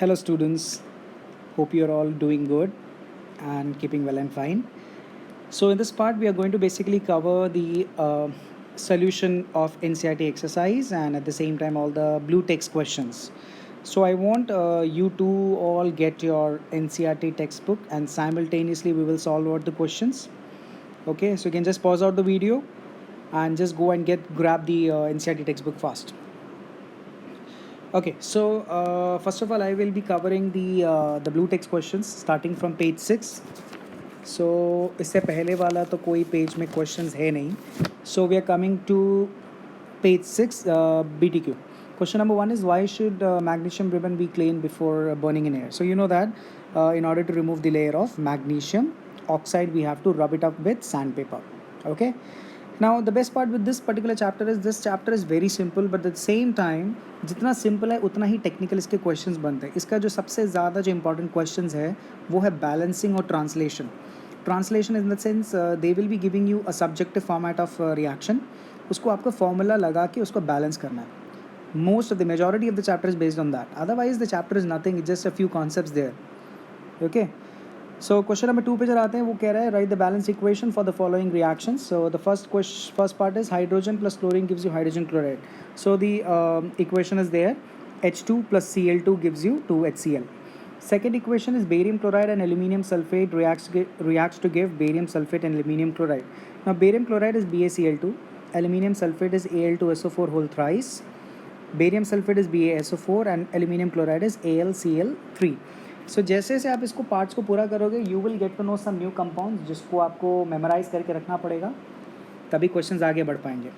Hello, students. Hope you're all doing good and keeping well and fine. So, in this part, we are going to basically cover the solution of NCRT exercise and at the same time, all the blue text questions. So, I want you to all get your NCRT textbook and simultaneously we will solve out the questions. Okay, so you can just pause out the video and just go and grab the NCRT textbook fast. Okay, so first of all, I will be covering the blue text questions starting from page 6. So इससे पहले वाला तो कोई page में questions है नहीं. So we are coming to page 6, BTQ. Question number 1 is why should magnesium ribbon be cleaned before burning in air? So you know that in order to remove the layer of magnesium oxide, we have to rub it up with sandpaper. Okay. Now the best part with this particular chapter is this chapter is very simple, but at the same time जितना simple है उतना ही technical इसके questions बनते हैं. इसका जो सबसे ज़्यादा जो इंपॉर्टेंट क्वेश्चंस है वो है बैलेंसिंग और translation. Translation in the sense they will be giving you a subjective format of reaction. उसको आपको फॉर्मूला लगा के उसको बैलेंस करना है. Most of the majority of the chapter is based on that. Otherwise the chapter is nothing, it's just a few concepts there. Okay. So question number 2 पे चलाते हैं. वो कह रहा है write the balance equation for the following reactions. So the first part is hydrogen plus chlorine gives you hydrogen chloride. So the equation is there. H2 plus Cl2 gives you 2HCl. Second equation is barium chloride and aluminium sulfate reacts to give barium sulfate and aluminium chloride. Now barium chloride is BaCl2, aluminium sulfate is Al2SO4 whole thrice, barium sulfate is BaSO4 and aluminium chloride is AlCl3. सो जैसे जैसे आप इसको parts को पूरा करोगे you will get to know some new compound जिसको आपको memorise करके रखना पड़ेगा, तभी क्वेश्चंस आगे बढ़ पाएंगे.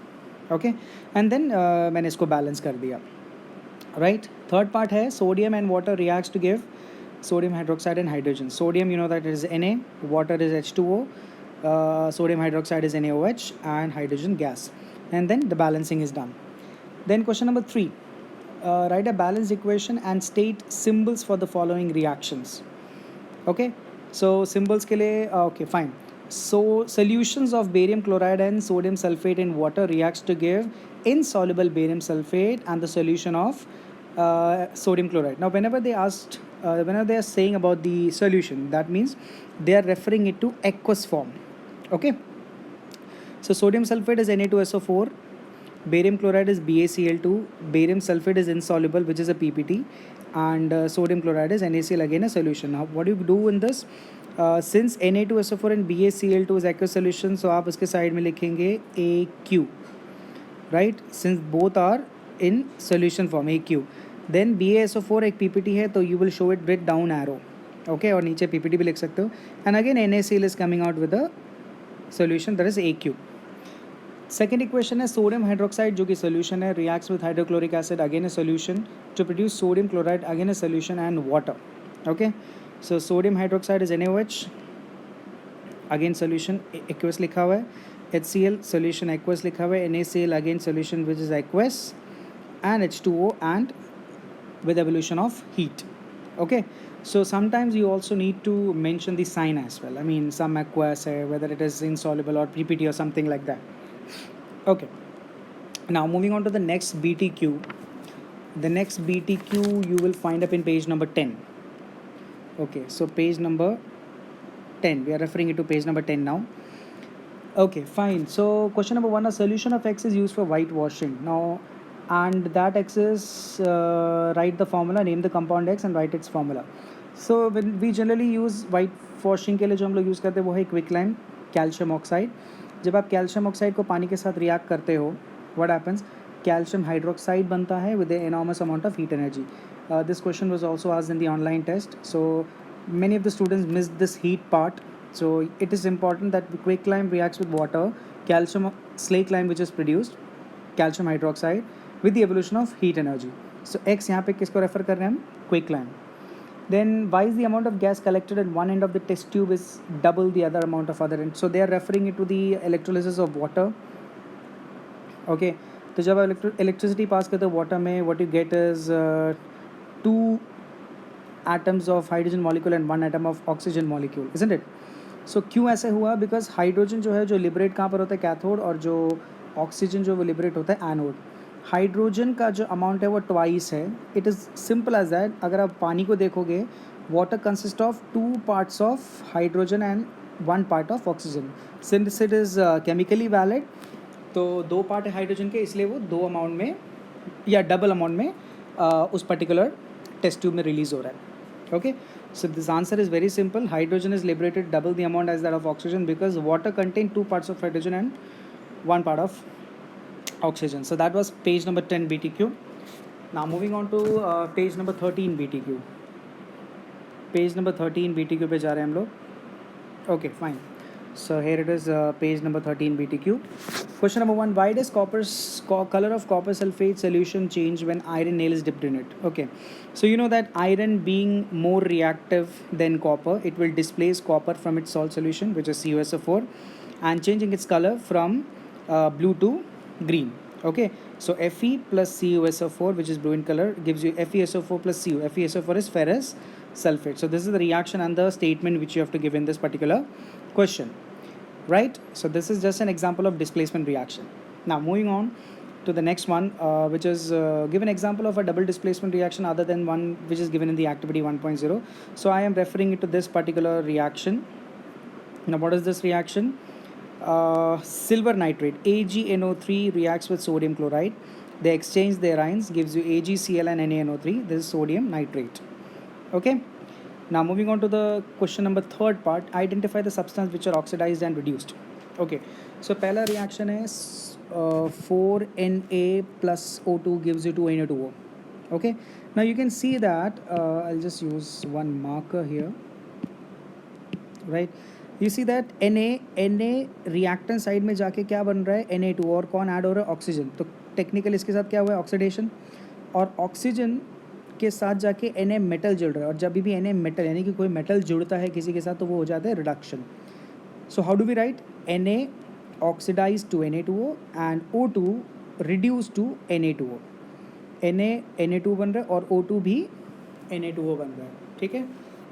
ओके. एंड देन मैंने इसको बैलेंस कर दिया. राइट. थर्ड पार्ट है sodium and water reacts to give sodium hydroxide and hydrogen. Sodium, you know that is Na, water is H2O, sodium hydroxide is NaOH, and hydrogen gas. And then the balancing is done. Then question number 3. Write a balanced equation and state symbols for the following reactions. Okay. So symbols के लिए okay fine. So solutions of barium chloride and sodium sulfate in water reacts to give insoluble barium sulfate and the solution of sodium chloride. Now whenever they are saying about the solution, that means they are referring it to aqueous form. Okay. So sodium sulfate is Na2SO4, barium chloride is BaCl2, barium sulfate is insoluble which is a PPT, and sodium chloride is NaCl, again a solution. Now what do you do in this? Since Na2SO4 and BaCl2 is aqueous solution, so आप इसके side में लिखेंगे AQ, right? Since both are in solution form, AQ. Then BaSO4 एक PPT है तो you will show it with down arrow. Okay. और नीचे PPT भी लिख सकते हो. And again NaCl is coming out with a solution that is AQ. Second equation है sodium hydroxide जो कि solution है, reacts with hydrochloric acid, again a solution, to produce sodium chloride, again a solution, and water. Okay. So sodium hydroxide is NaOH, again solution, aqueous लिखा हुआ है. HCl solution, aqueous लिखा हुआ है. NaCl again solution which is aqueous, and H2O and with evolution of heat. Okay. So sometimes you also need to mention the sign as well. I mean some aqueous whether it is insoluble or PPT or something like that. Okay. Now moving on to the next BTQ. The next BTQ you will find up in page number 10. Okay, so page number 10. We are referring it to page number 10 now. Okay, fine. So question number 1, a solution of X is used for whitewashing. Now, and that X is write the formula, name the compound X and write its formula. So when we generally use whitewashing के लिए जो हम लोग use करते हैं वो है quicklime calcium oxide. जब आप कैल्शियम ऑक्साइड को पानी के साथ रिएक्ट करते हो, व्हाट हैपन्स, कैल्शियम हाइड्रोक्साइड बनता है with enormous amount of heat energy. This question was also asked in the online test, so many of the students missed this heat part. So it is important that quicklime reacts with water, calcium slake lime which is produced, calcium hydroxide with the evolution of heat energy. So X यहाँ पे किसको refer कर रहे हैं हम, quicklime. Then why is the amount of gas collected at one end of the test tube is double the other amount of other end? So they are referring it to the electrolysis of water. Okay. तो जब electricity पास करते हो water में, what you get is 2 atoms of hydrogen molecule and 1 atom of oxygen molecule, isn't it? So क्यों ऐसे हुआ? Because hydrogen जो है जो liberate कहाँ पर होता है, कैथोड, और जो ऑक्सीजन जो वो लिबरेट होता है एनोड. हाइड्रोजन का जो अमाउंट है वो ट्वाइस है. It is simple as that. अगर आप पानी को देखोगे, water consist of 2 parts of hydrogen and 1 part of oxygen. Since it is chemically valid, तो 2 पार्ट है हाइड्रोजन के, इसलिए वो 2 अमाउंट में या डबल अमाउंट में उस पर्टिकुलर टेस्ट ट्यूब में रिलीज हो रहा है. Okay, so this answer is very simple. Hydrogen is liberated double the amount as that of oxygen because water contains 2 parts of hydrogen and 1 part of oxygen. So that was page number 10 BTQ. Now moving on to page number 13 BTQ. Page number 13 BTQ पे जा रहे हैं हम लोग. Okay, fine. So here it is, page number 13 BTQ. Question number 1. Why does color of copper sulfate solution change when iron nail is dipped in it? Okay. So you know that iron being more reactive than copper, it will displace copper from its salt solution, which is CuSO4, and changing its color from blue to green. Okay. So Fe plus CuSO4, which is blue in color, gives you FeSO4 plus Cu. FeSO4 is ferrous sulfate. So this is the reaction and the statement which you have to give in this particular question, right? So this is just an example of displacement reaction. Now moving on to the next one, which is give an example of a double displacement reaction other than one which is given in the activity 1.0. So I am referring it to this particular reaction. Now what is this reaction? Silver nitrate AgNO3 reacts with sodium chloride. They exchange their ions, gives you AgCl and NaNO3. This is sodium nitrate. Okay. Now moving on to the question number 3rd part. Identify the substance which are oxidized and reduced. Okay. So पहला reaction है 4Na plus O2 gives you 2Na2O. Okay. Now you can see that I'll just use one marker here. Right. You see that Na reactant side में जाके क्या बन रहा है Na2 और कौन ऐड हो रहा है ऑक्सीजन. तो टेक्निकल इसके साथ क्या हुआ है ऑक्सीडेशन, और ऑक्सीजन के साथ जाके Na मेटल जुड़ रहा है, और जब भी Na मेटल यानी कि कोई मेटल जुड़ता है किसी के साथ तो वो हो जाता है reduction. So how do we write Na oxidise to Na2O and O2 reduce to Na2O. Na Na2 बन रहा है और O2 भी Na2O बन रहा है. ठीक है.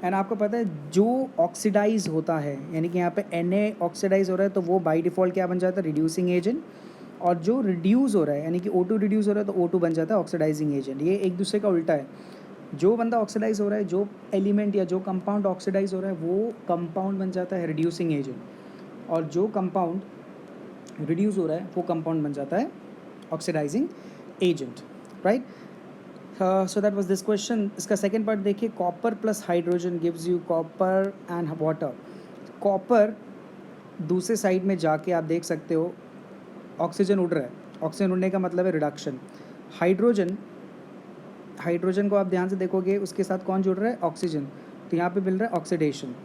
एंड आपको पता है जो ऑक्सीडाइज होता है यानी कि यहाँ पे Na ऑक्सीडाइज हो रहा है तो वो बाई डिफ़ॉल्ट क्या बन जाता है रिड्यूसिंग एजेंट, और जो रिड्यूस हो रहा है यानी कि O2 रिड्यूस हो रहा है तो O2 बन जाता है ऑक्सीडाइजिंग एजेंट. ये एक दूसरे का उल्टा है. जो बंदा ऑक्सीडाइज हो रहा है, जो एलिमेंट या जो कंपाउंड ऑक्सीडाइज हो रहा है वो कंपाउंड बन जाता है रिड्यूसिंग एजेंट, और जो कंपाउंड रिड्यूस हो रहा है वो कंपाउंड बन जाता है oxidising agent. Right. So that was this question. इसका सेकंड पार्ट देखिए. Copper plus hydrogen gives you copper and water. Copper दूसरे साइड में जाके आप देख सकते हो ऑक्सीजन उड़ रहा है. ऑक्सीजन उड़ने का मतलब है रिडक्शन. हाइड्रोजन को आप ध्यान से देखोगे उसके साथ कौन जुड़ रहा है ऑक्सीजन, तो यहाँ पे मिल रहा है ऑक्सीडेशन.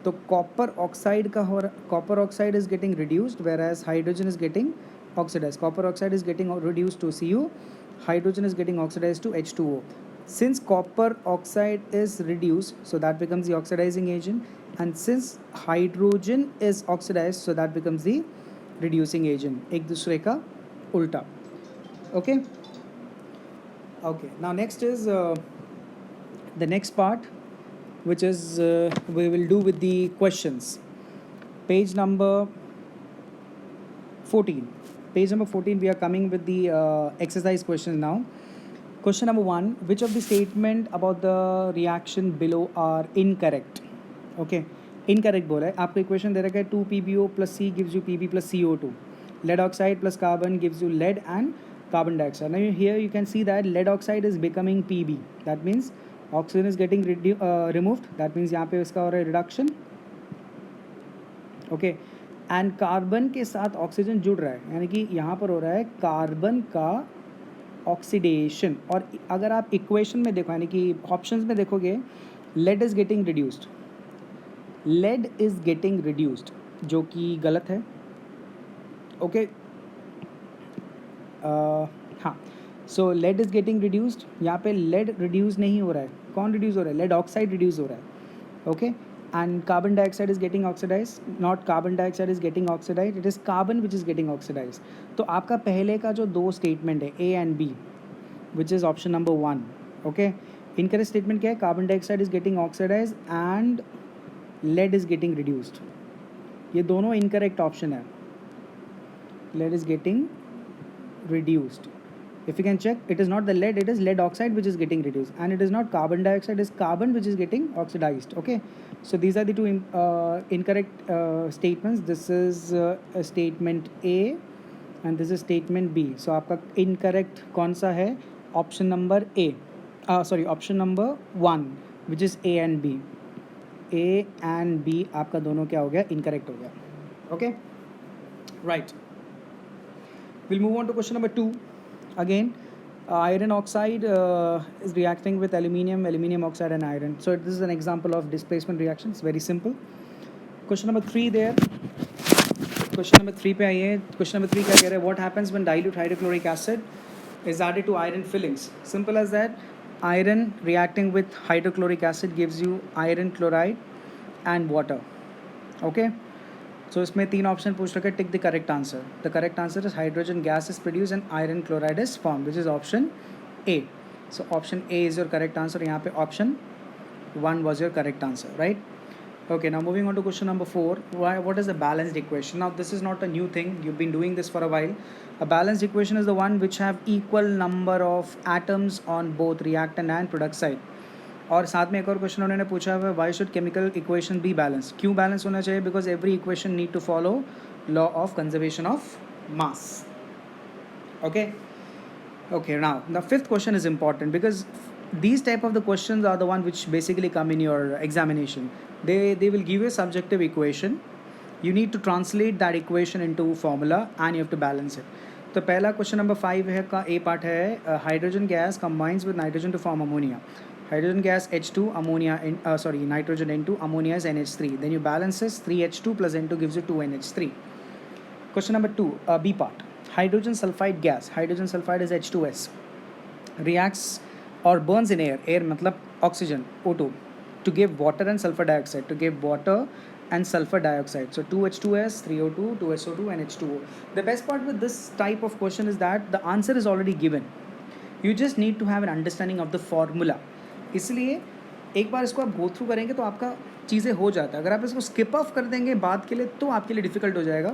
तो कॉपर ऑक्साइड का हो रहा, copper oxide is getting reduced whereas hydrogen is getting oxidise. Copper oxide is getting reduced to Cu, hydrogen is getting oxidized to H2O. Since copper oxide is reduced, so that becomes the oxidizing agent, and since hydrogen is oxidized, so that becomes the reducing agent. एक दूसरे का उल्टा. Okay. Okay. Now next is the next part, which is we will do with the questions. Page number 14. Page number 14, we are coming with the exercise questions now. Question number 1. Which of the statement about the reaction below are incorrect? Okay. Incorrect बोला है. आपको equation दे रखा है 2PbO plus C gives you Pb plus CO2. Lead oxide plus carbon gives you lead and carbon dioxide. Now here you can see that lead oxide is becoming Pb. That means oxygen is getting removed. That means यहाँ पे इसका हो रहा है reduction. Okay. And carbon के साथ oxygen जुड़ रहा है यानी कि यहाँ पर हो रहा है कार्बन का ऑक्सीडेशन. और अगर आप इक्वेशन में देखो यानी कि ऑप्शंस में देखोगे lead is getting reduced, lead is getting reduced जो कि गलत है. ओके. हाँ. So lead is getting reduced. यहाँ पे लेड रिड्यूस नहीं हो रहा है. कौन रिड्यूस हो रहा है? लेड ऑक्साइड रिड्यूस हो रहा है. Okay. And carbon dioxide is getting oxidized. Not carbon dioxide is getting oxidized. It is carbon which is getting oxidized. तो आपका पहले का जो दो स्टेटमेंट है A and B, which is option number 1. Okay. Incorrect statement क्या है? Carbon dioxide is getting oxidized and lead is getting reduced. ये दोनों incorrect option है. Lead is getting reduced. If you can check, it is not the lead, it is lead oxide which is getting reduced, and it is not carbon dioxide, it is carbon which is getting oxidized. Okay, so these are the two incorrect statements. This is a statement A and this is statement B. So आपका incorrect कौन सा है? Option number A, sorry, option number 1 which is A and B. A and B आपका दोनों क्या हो गया? Incorrect हो गया. Okay, right. We'll move on to question number 2. Again, iron oxide is reacting with aluminium oxide and iron. So this is an example of displacement reaction. It's very simple. Question number 3 there. Question number 3 पे आइए. Question number 3 क्या कह रहा है? What happens when dilute hydrochloric acid is added to iron fillings? Simple as that. Iron reacting with hydrochloric acid gives you iron chloride and water. Okay. So इसमें 3 option पूछ रखे. Tick the correct answer. The correct answer is hydrogen gas is produce and iron chloride is form, which is option A. So option A is your correct answer. यहाँ पे option 1 was your correct answer, right? Okay, now moving on to question number 4. What is the balanced equation? Now this is not a new thing, you've been doing this for a while. A balanced equation is the one which have equal number of atoms on both reactant and product side. और साथ में एक और question उन्होंने पूछा है, why should chemical equation be balance? क्यों balance होना चाहिए? Because every equation need to follow law of conservation of mass. Okay okay, now the fifth question is important because these type of the questions are the one which basically come in your examination. They will give you a subjective equation. You need to translate that equation into formula and you have to balance it. तो पहला question number 5 है का A part है. Hydrogen gas combines with nitrogen to form ammonia. Hydrogen gas H2, ammonia, nitrogen N2, ammonia is NH3. Then you balance this, 3H2 plus N2 gives you 2NH3. Question number 2, B part. Hydrogen sulfide gas. Hydrogen sulfide is H2S. Reacts or burns in air. Air मतलब oxygen, O2. To give water and sulfur dioxide. To give water and sulfur dioxide. So 2H2S, 3O2, 2SO2 and H2O. The best part with this type of question is that the answer is already given. You just need to have an understanding of the formula. इसलिए एक बार इसको आप go through करेंगे तो आपका चीज़ें हो जाता है. अगर आप इसको स्किप ऑफ कर देंगे बाद के लिए तो आपके लिए डिफ़िकल्ट हो जाएगा.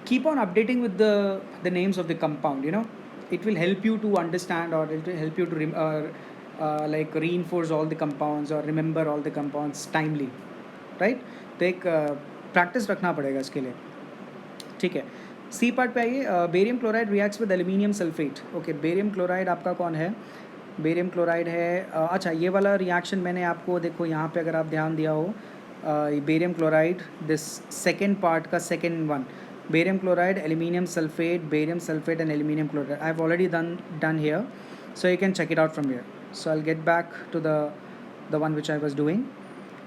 Keep on updating with the names of the compound. You know, it will help you to understand और it will help you to like reinforce all the compounds और remember all the compounds timely, right? तो एक practice रखना पड़ेगा इसके लिए. ठीक है, सी पार्ट पे आइए. Barium chloride reacts with aluminium sulphate. Okay, barium chloride आपका कौन है? बेरियम क्लोराइड है. अच्छा, ये वाला रिएक्शन मैंने आपको, देखो यहाँ पे अगर आप ध्यान दिया हो, barium chloride, this second part का second one, barium chloride, aluminium sulphate, barium sulphate and aluminium chloride. I have already done here, so you can check it out from here. So I'll get back to the one which I was doing.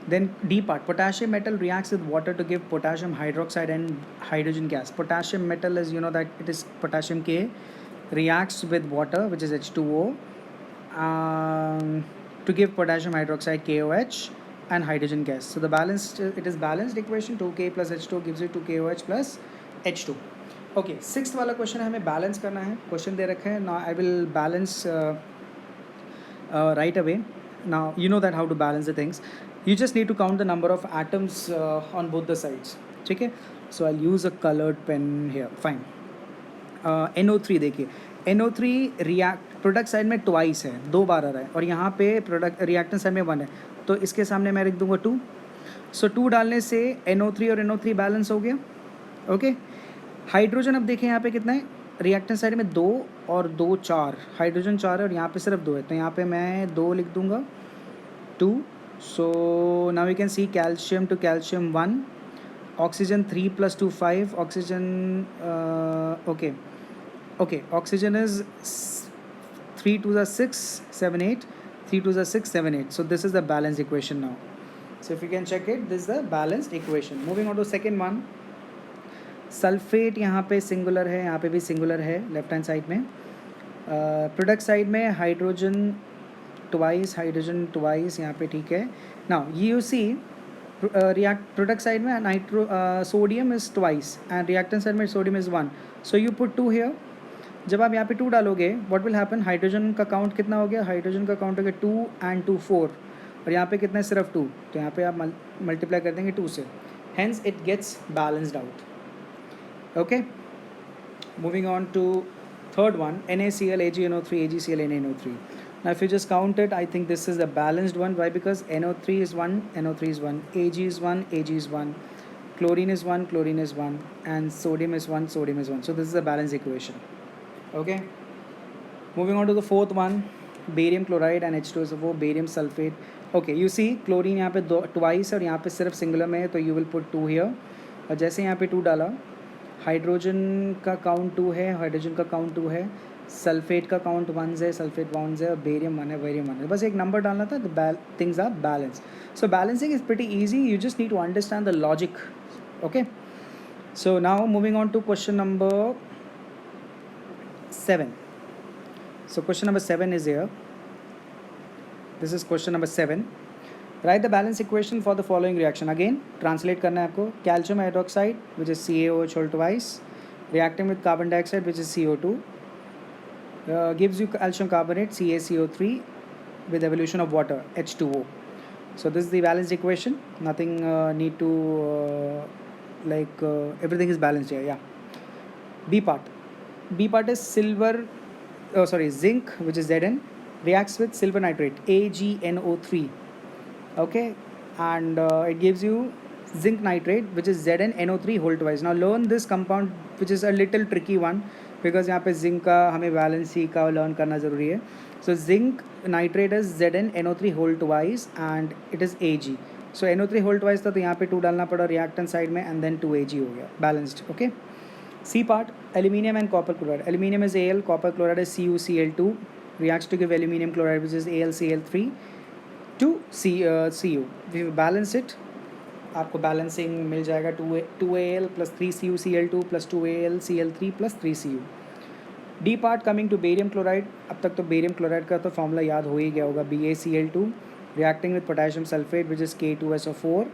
Then D part, potassium metal reacts with water to give potassium hydroxide and hydrogen gas. Potassium metal is, you know that it is potassium K, reacts with water which is H2O, to give potassium hydroxide KOH and hydrogen gas. So it is balanced equation. 2K plus H2 gives you 2KOH plus H2. Okay, sixth वाला question हमें balance करना है. Question दे रखे हैं. Now I will balance right away. Now you know that how to balance the things. You just need to count the number of atoms on both the sides. ठीक है, so I'll use a colored pen here. Fine. NO3 देखिए, NO3 product side में twice है, 2 बार आ रहा है, और यहाँ पे प्रोडक्ट रिएक्टेंट साइड में 1 है, तो इसके सामने मैं लिख दूंगा 2. सो 2 डालने से NO3 और NO3 बैलेंस हो गया. ओके, हाइड्रोजन अब देखें यहाँ पे कितना है, रिएक्टेंट साइड में 2 और 2 4, हाइड्रोजन 4 है और यहाँ पे सिर्फ 2 है, तो यहाँ पे मैं 2 लिख दूंगा, 2. So now you can see calcium two calcium 1, oxygen 3 + 2 5, oxygen okay, oxygen is 3 to the 6 7 8, 3 to the 6 7 8. So this is the balanced equation now. So if you can check it, this is the balanced equation. Moving on to second one, sulphate यहाँ पे singular है, यहाँ पे भी singular है left hand side में. Product side में hydrogen twice, hydrogen twice यहाँ पे. ठीक है, now you see product side में sodium is twice and reactant side में sodium is 1. So you put 2 here. जब आप यहाँ पे 2 डालोगे, व्हाट विल हैपन, हाइड्रोजन का काउंट कितना हो गया, हाइड्रोजन का काउंट हो गया 2 and 2 4, और यहाँ पे कितना है, सिर्फ 2, तो यहाँ पे आप मल्टीप्लाई कर देंगे 2 से, hence it gets balanced out. Okay, moving on to Third one, NaCl, AgNO3, AgCl, NaNO3. Now if you just count it, I think this is the balanced one. Why? Because NO3 is 1, NO3 is 1, Ag is 1, Ag is 1, chlorine is 1, chlorine is 1, and sodium is 1, sodium is 1. So this is a balanced equation. Okay. Moving on to the fourth one, barium chloride and H2SO4, barium sulfate. Okay, you see chlorine यहाँ पे दो twice और यहाँ पे सिर्फ singular में है, तो you will put 2 here. और जैसे यहाँ पे 2 डाला, हाइड्रोजन का काउंट 2 है, हाइड्रोजन का काउंट 2 है, सल्फेट का काउंट 1 है, सल्फेट 1 है, और बेरियम 1 है, बेरियम 1 है. बस एक नंबर डालना था, the things are balanced. So balancing is pretty easy. You just need to understand the logic. Okay. So now moving on to question number 7. So question number 7 is here. This is question number 7. Write the balance equation for the following reaction. Again, translate करना है आपको. Calcium hydroxide, which is CaOH whole twice, reacting with carbon dioxide, which is CO2, gives you calcium carbonate, CaCO3, with evolution of water, H2O. So this is the balanced equation. Nothing need to everything is balanced here. Yeah. B part. B part is zinc, which is Zn, reacts with silver nitrate, AgNO3. Okay, and it gives you zinc nitrate, which is ZnNO3 whole twice. Now learn this compound, which is a little tricky one, because यहाँ पे zinc का हमें valency का learn करना ज़रूरी है. So zinc nitrate is ZnNO3 whole twice and it is Ag. So NO3 whole twice था, तो यहाँ पे 2 डालना पड़ा reactant side में, and then 2Ag हो गया, balanced. Okay. C part, aluminium and copper chloride. Aluminium is Al, copper chloride is CuCl2, reacts to give aluminium chloride, which is AlCl3 to Cu. If you balance it, आपको balancing मिल जाएगा 2Al plus 3CuCl2 plus 2AlCl3 plus 3Cu. D part coming to barium chloride. अब तक तो barium chloride का तो formula याद हो ही गया होगा, BaCl2, reacting with potassium sulfate, which is K2SO4,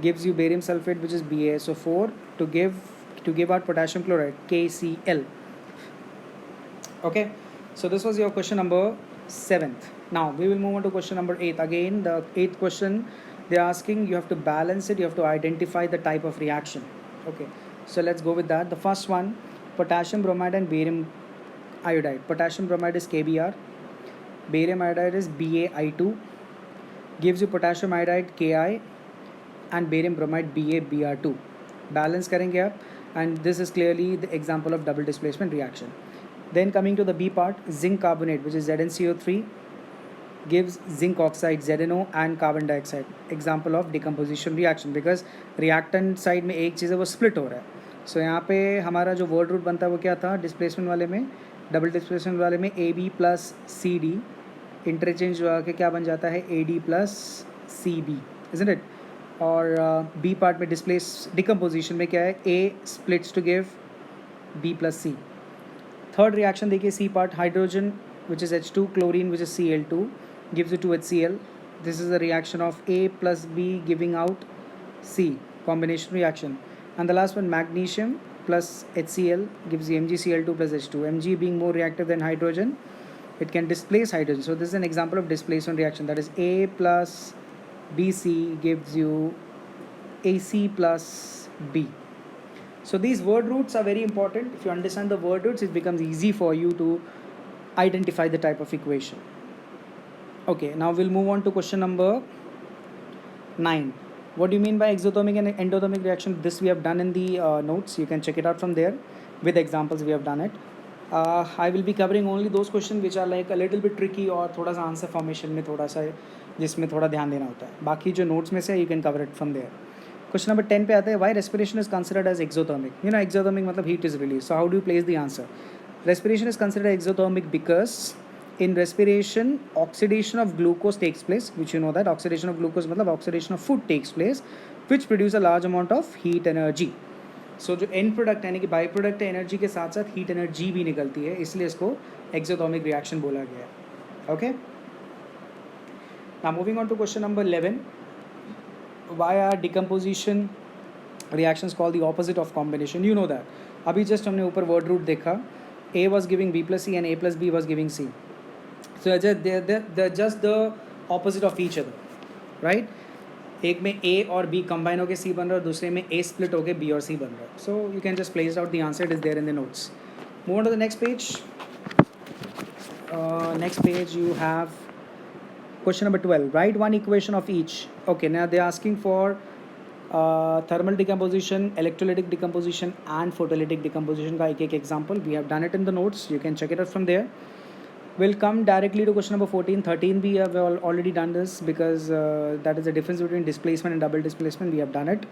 gives you barium sulfate, which is BaSO4, to give out potassium chloride, KCl. Okay, so this was your question number 7th. Now we will move on to question number 8. Again, the 8th question, they are asking, you have to balance it, you have to identify the type of reaction. Okay, so let's go with that. The first one, potassium bromide and barium iodide. Potassium bromide is KBr, barium iodide is BaI2, gives you potassium iodide Ki, and barium bromide BaBr2. Balance करेंगे आप, and this is clearly the example of double displacement reaction. Then coming to the B part, zinc carbonate, which is ZnCO3, gives zinc oxide ZnO and carbon dioxide. Example of decomposition reaction, because reactant side में एक चीज़ है वो split हो रहा है. So यहाँ पे हमारा जो word root बनता है वो क्या था, displacement वाले में, double displacement वाले में AB plus CD interchange जो आके क्या बन जाता है, AD plus CB, isn't it? और B part में decomposition में क्या है, A splits to give B plus C. Third reaction देखिए, C part, hydrogen, which is H2, chlorine, which is Cl2, gives you 2HCl. This is a reaction of A plus B giving out C, combination reaction. And the last one, magnesium plus HCl gives you MgCl2 plus H2. Mg being more reactive than hydrogen, it can displace hydrogen. So this is an example of displacement reaction. That is A plus BC gives you AC plus B. So these word roots are very important. If you understand the word roots, it becomes easy for you to identify the type of equation. Okay, now we'll move on to question number 9. What do you mean by exothermic and endothermic reaction? This we have done in the notes. You can check it out from there. With examples we have done it. I will be covering only those questions which are like a little bit tricky और थोड़ा सा answer formation में थोड़ा सा जिसमें थोड़ा ध्यान देना होता है. बाकी जो नोट्स में से you can cover it from there. Question number 10 पे आते हैं, why respiration is considered as exothermic? You know, exothermic मतलब heat is released. So how do you place the answer? Respiration is considered exothermic because in respiration oxidation of glucose takes place, which you know that oxidation of glucose मतलब oxidation of food takes place, which produce a large amount of heat energy. So जो end product यानी कि by product है energy के साथ साथ heat energy भी निकलती है, इसलिए इसको एक्सोथर्मिक रिएक्शन बोला गया है. Okay, now moving on to question number 11. Why are decomposition reactions called the opposite of combination? You know that. अभी जस्ट हमने ऊपर वर्ड रूट देखा, A was giving B plus C and A plus B was giving C. So they're just the opposite of each other, right? एक में A और B combine होके C बन रहा है, दूसरे में A split होके B और C बन रहा है. So you can just place out the answer, it is there in the notes. Move on to the next page. Next page you have question number 12. Write one equation of each. Okay, now they're asking for thermal decomposition, electrolytic decomposition, and photolytic decomposition का एक example. We have done it in the notes. You can check it out from there. We'll come directly to question number 14. 13 we have already done this because that is the difference between displacement and double displacement. We have done it.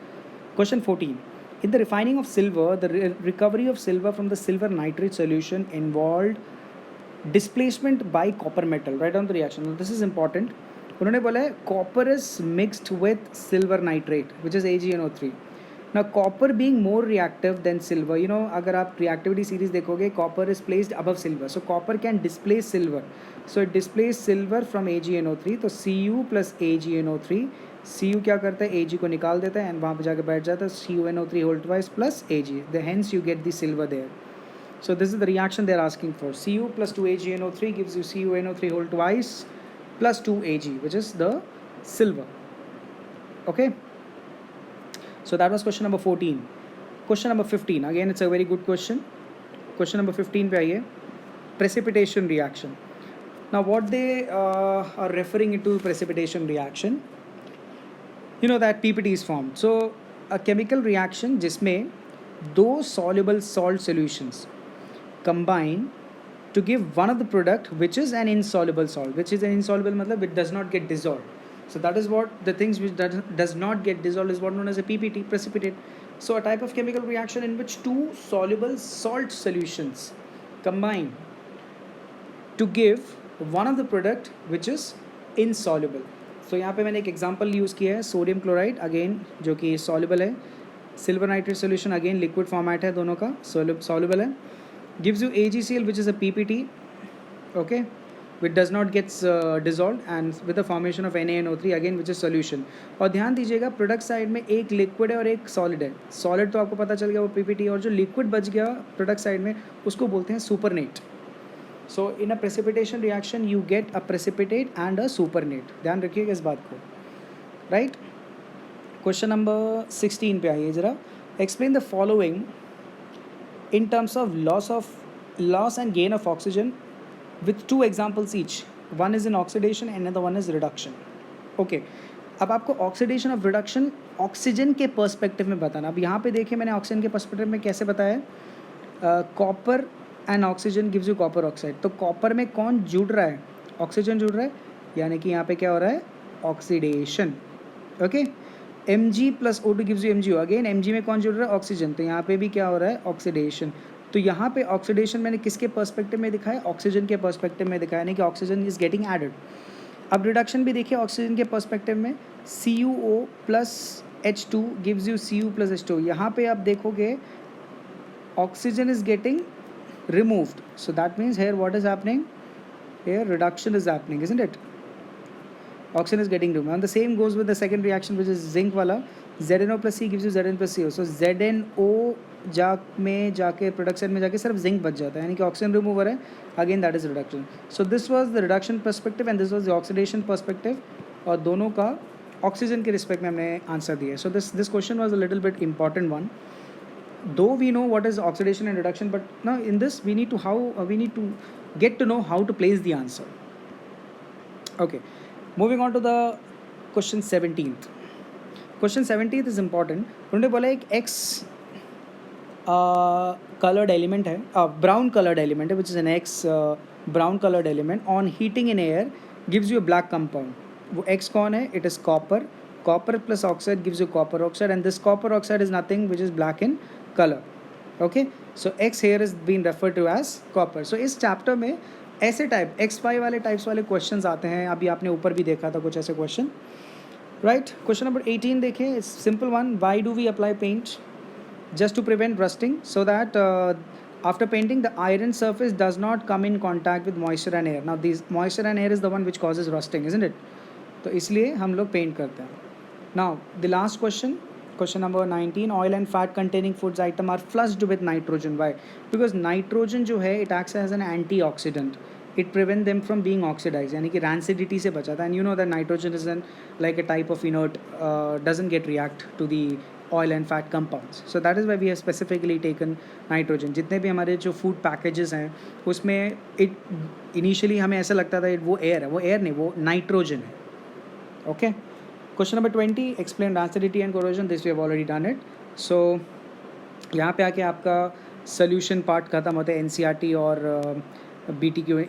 Question 14. In the refining of silver, the recovery of silver from the silver nitrate solution involved displacement by copper metal. Write down the reaction. Now, this is important. उन्होंने बोला है copper is mixed with silver nitrate which is AgNO3. Now copper being more reactive than silver, you know, अगर आप reactivity series देखोगे, copper is placed above silver, so copper can displace silver, so it displays silver from AgNO3. तो Cu plus AgNO3, Cu क्या करता है, Ag को निकाल देता है and वहाँ पे जाके बैठ जाता है CuNO3 whole twice plus Ag, hence you get the silver there. So this is the reaction they are asking for. Cu plus 2AgNO3 gives you CuNO3 whole twice plus 2Ag, which is the silver. Okay. So that was question number 14. Question number 15. Again, it's a very good question. Question number 15 पे आइए. Precipitation reaction. Now what they are referring into precipitation reaction, you know that PPT is formed. So a chemical reaction जिसमें दो soluble salt solutions combine to give one of the product which is an insoluble salt. Which is an insoluble मतलब it does not get dissolved. So that is what the things which does not get dissolved is what known as a PPT, precipitate. So a type of chemical reaction in which two soluble salt solutions combine to give one of the product which is insoluble. So यहाँ पे मैंने एक example use किया है sodium chloride again जो कि soluble है, silver nitrate solution again liquid format है दोनों का, soluble है, gives you AgCl which is a PPT, okay, which does not gets dissolved and with the formation of NaNO3 again which is solution. और ध्यान दीजिएगा product side में एक liquid है और एक सॉलिड है. सॉलिड तो आपको पता चल गया वो PPT, और जो लिक्विड बच गया प्रोडक्ट साइड में उसको बोलते हैं supernet. So in a precipitation reaction you get a precipitate and a supernet. ध्यान रखिएगा इस बात को. राइट. क्वेश्चन नंबर 16 पे आइए ज़रा. Explain the following in terms of loss and gain of oxygen with two examples each. One is in oxidation and another one is reduction. Okay. अब आपको ऑक्सीडेशन ऑफ रिडक्शन ऑक्सीजन के perspective में बताना. अब यहाँ पे देखिए मैंने ऑक्सीजन के पर्सपेक्टिव में कैसे बताया, copper and oxygen gives you copper oxide. तो कॉपर में कौन जुड़ रहा है, ऑक्सीजन जुड़ रहा है, यानी कि यहाँ पे क्या हो रहा है, oxidation. Okay. Mg plus O2 gives you MgO. Again Mg में कौन जुड़ रहा है, ऑक्सीजन, तो यहाँ पे भी क्या हो रहा है, ऑक्सीडेशन. तो यहाँ पे ऑक्सीडेशन मैंने किसके पर्सपेक्टिव में दिखाया, ऑक्सीजन के पर्सपेक्टिव में दिखाया, यानी कि ऑक्सीजन इज गेटिंग एडेड. अब रिडक्शन भी देखिए ऑक्सीजन के पर्सपेक्टिव में, CuO plus H2 gives you Cu plus H2. यहाँ पे आप देखोगे oxygen is getting removed, so that means here what is happening, here reduction is happening, isn't it? Oxygen is getting removed. And the same goes with the second reaction which is zinc वाला. ZnO plus C gives you Zn plus CO. So ZnO में जाके product side में जाके सिर्फ zinc बच जाता है, यानी कि ऑक्सीजन रिमूवर है. Again that is reduction. So this was the reduction perspective and this was the oxidation perspective, और दोनों का ऑक्सीजन के रिस्पेक्ट में हमने आंसर दिया. So this question was a little bit important one. Though we know what is oxidation and reduction, but now in this we need to get to know how to place the answer. Okay. Moving on to the question 17th. Question 17th is important. उन्होंने बोला एक X colored element है, brown colored element है, which is an X brown colored element on heating in air gives you a black compound. वो X कौन है? It is copper. Copper plus oxide gives you copper oxide, and this copper oxide is nothing which is black in color. Okay, so X here is being referred to as copper. So इस chapter में ऐसे type XY वाले types वाले questions आते हैं. अभी आपने ऊपर भी देखा था कुछ ऐसे क्वेश्चन. राइट. क्वेश्चन नंबर 18 देखिए. It's simple one. Why do we apply paint? Just to prevent rusting, so that after painting the iron surface does not come in contact with moisture and air. Now these moisture and air is the one which causes rusting, isn't it? तो इसलिए हम लोग paint करते हैं. Now the last question, question number 19. Oil and fat containing foods item are flushed with nitrogen. Why? Because nitrogen जो है it acts as an antioxidant. It prevents them from being oxidized, यानी कि rancidity से बचाता है. And you know that nitrogen is like a type of inert, doesn't get react to the oil and fat compounds. So that is why we have specifically taken nitrogen. जितने भी हमारे जो food packages हैं उसमें initially हमें ऐसा लगता था वो एयर है. वो एयर नहीं, वो नाइट्रोजन है. Okay. Question number 20, explain density and corrosion. This we have already done it. So यहाँ पे आके आपका सोल्यूशन पार्ट ख़त्म होता है. NCERT और BTQ